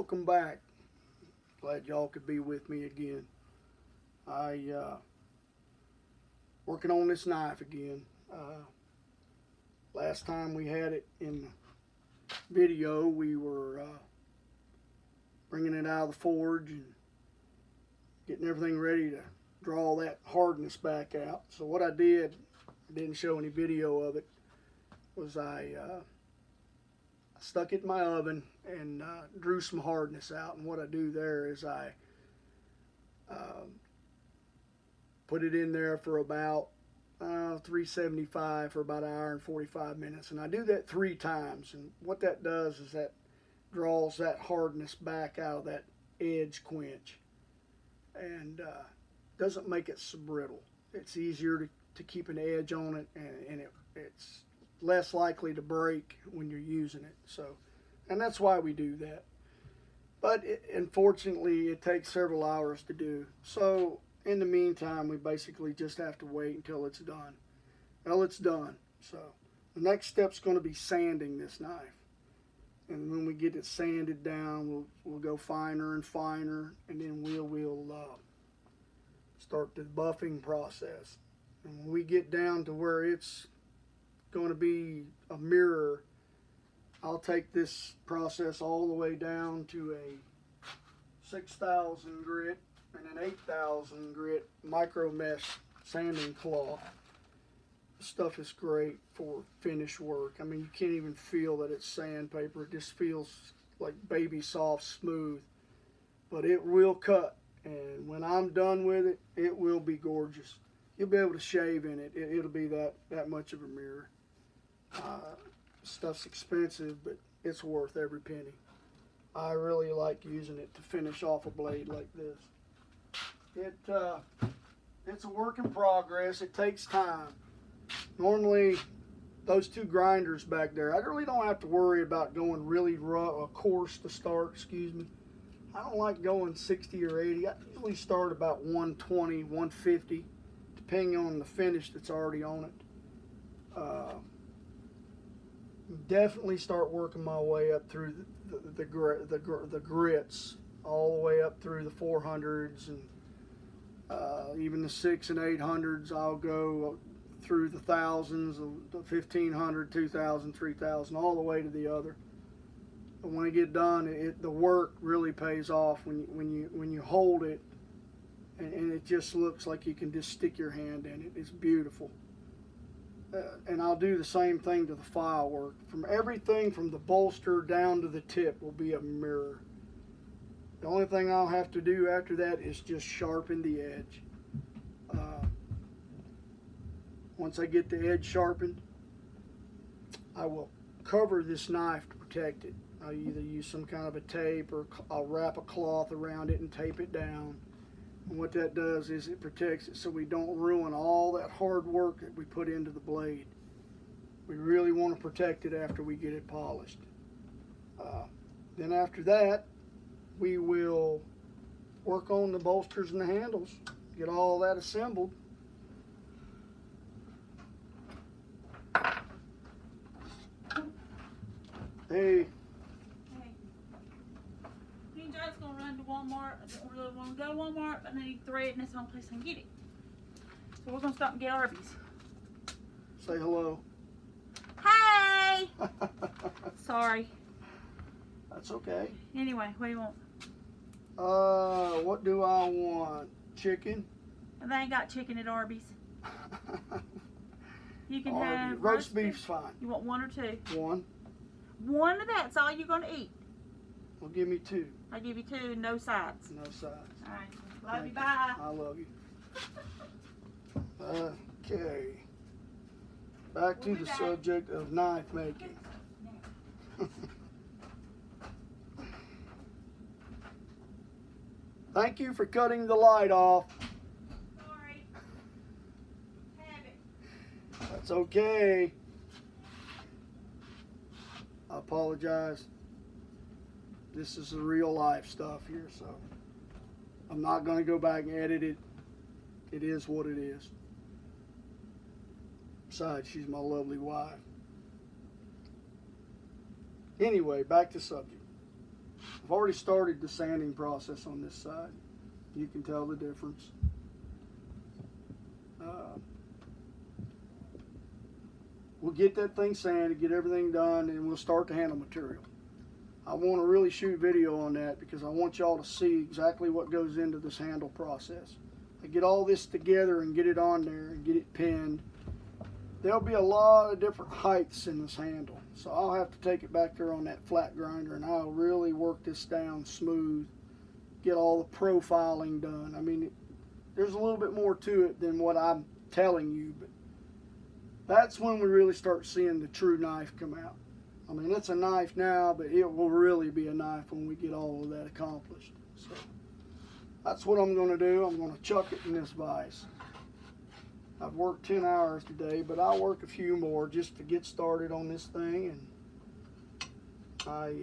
Welcome back. Glad y'all could be with me again. I working on this knife again. Last time we had it in the video, we were bringing it out of the forge and getting everything ready to draw that hardness back out. So what I didn't show any video of it, was I stuck it in my oven and drew some hardness out. And what I do there is I put it in there for about 375 for about an hour and 45 minutes. And I do that 3 times. And what that does is that draws that hardness back out of that edge quench. And doesn't make it so brittle. It's easier to keep an edge on it, and it's less likely to break when you're using it. So, and that's why we do that. But unfortunately, it takes several hours to do. So in the meantime, we basically just have to wait until it's done. Well, it's done. So the next step's going to be sanding this knife. And when we get it sanded down, we'll go finer and finer, and then we'll start the buffing process. And when we get down to where it's going to be a mirror, I'll take this process all the way down to a 6,000 grit and an 8,000 grit micro mesh sanding cloth. This stuff is great for finish work. I mean, you can't even feel that it's sandpaper. It just feels like baby soft, smooth. But it will cut, and when I'm done with it, it will be gorgeous. You'll be able to shave in it. It'll be that much of a mirror. Stuff's expensive, but it's worth every penny. I really like using it to finish off a blade like this. It's a work in progress. It takes time. Normally, those 2 grinders back there, I really don't have to worry about going really rough or coarse to start, excuse me. I don't like going 60 or 80. I usually start about 120, 150, depending on the finish that's already on it. Definitely start working my way up through the grits, all the way up through the 400s, and even the 6 and 800s. I'll go through the thousands, the 1500, 2000, 3000, all the way to the other. But when I get done, the work really pays off when you hold it, and it just looks like you can just stick your hand in it. It's beautiful. And I'll do the same thing to the file work. From everything from the bolster down to the tip will be a mirror. The only thing I'll have to do after that is just sharpen the edge. Once I get the edge sharpened, I will cover this knife to protect it. I'll either use some kind of a tape, or I'll wrap a cloth around it and tape it down. And what that does is it protects it so we don't ruin all that hard work that we put into the blade. We really want to protect it after we get it polished. Then after that, we will work on the bolsters and the handles, get all that assembled. Hey. Me and John's gonna run to Walmart. I don't really want to go to Walmart, but I need thread, and that's the only place I can get it. So we're gonna stop and get Arby's. Say hello. Hey! Sorry. That's okay. Anyway, what do you want? What do I want? Chicken? They ain't got chicken at Arby's. You can have roast beef's fine. You want 1 or 2? 1. 1 of that's all you're gonna eat. Well, give me 2. I'll give you 2, no sides. No sides. All right. Love you. Bye. I love you. Okay. Back to the subject of knife making. Thank you for cutting the light off. Sorry. Have it. That's okay. I apologize. This is the real life stuff here, so I'm not going to go back and edit it. It is what it is. Besides, she's my lovely wife. Anyway, back to subject. I've already started the sanding process on this side. You can tell the difference. We'll get that thing sanded, get everything done, and we'll start the handle material. I want to really shoot video on that because I want y'all to see exactly what goes into this handle process. I get all this together and get it on there and get it pinned. There'll be a lot of different heights in this handle, so I'll have to take it back there on that flat grinder and I'll really work this down smooth, get all the profiling done. I mean, there's a little bit more to it than what I'm telling you, but that's when we really start seeing the true knife come out. I mean, it's a knife now, but it will really be a knife when we get all of that accomplished. So that's what I'm going to do. I'm going to chuck it in this vise. I've worked 10 hours today, but I'll work a few more just to get started on this thing. And I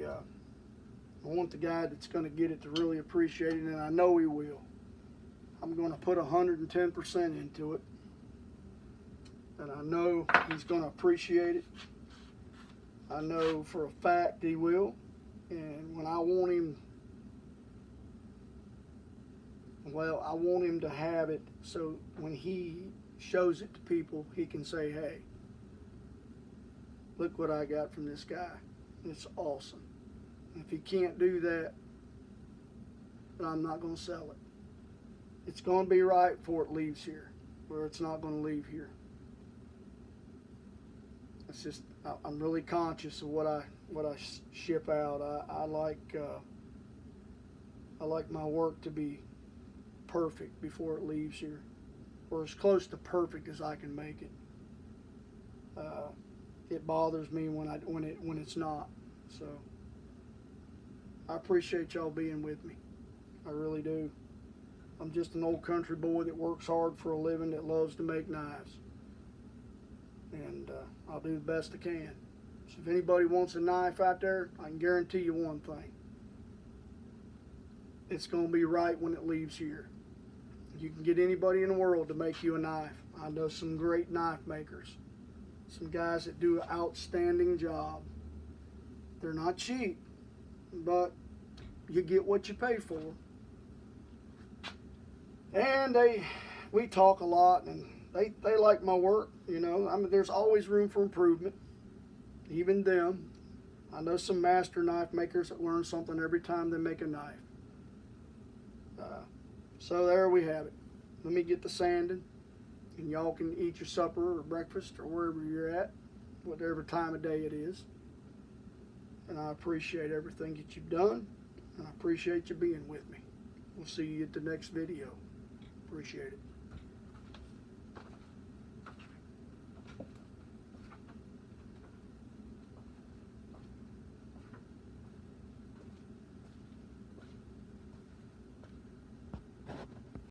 want the guy that's going to get it to really appreciate it, and I know he will. I'm going to put 110% into it, and I know he's going to appreciate it. I know for a fact he will. And when I want him, well, I want him to have it so when he shows it to people, he can say, hey, look what I got from this guy. It's awesome. If he can't do that, then I'm not going to sell it. It's going to be right before it leaves here, or it's not going to leave here. It's just, I'm really conscious of what I ship out. I like my work to be perfect before it leaves here, or as close to perfect as I can make it. It bothers me when it's not. So I appreciate y'all being with me. I really do. I'm just an old country boy that works hard for a living, that loves to make knives. And I'll do the best I can. So if anybody wants a knife out there, I can guarantee you one thing. It's going to be right when it leaves here. You can get anybody in the world to make you a knife. I know some great knife makers. Some guys that do an outstanding job. They're not cheap, but you get what you pay for. And we talk a lot, and they like my work, you know. I mean, there's always room for improvement, even them. I know some master knife makers that learn something every time they make a knife. So there we have it. Let me get the sanding, and y'all can eat your supper or breakfast or wherever you're at, whatever time of day it is. And I appreciate everything that you've done, and I appreciate you being with me. We'll see you at the next video. Appreciate it.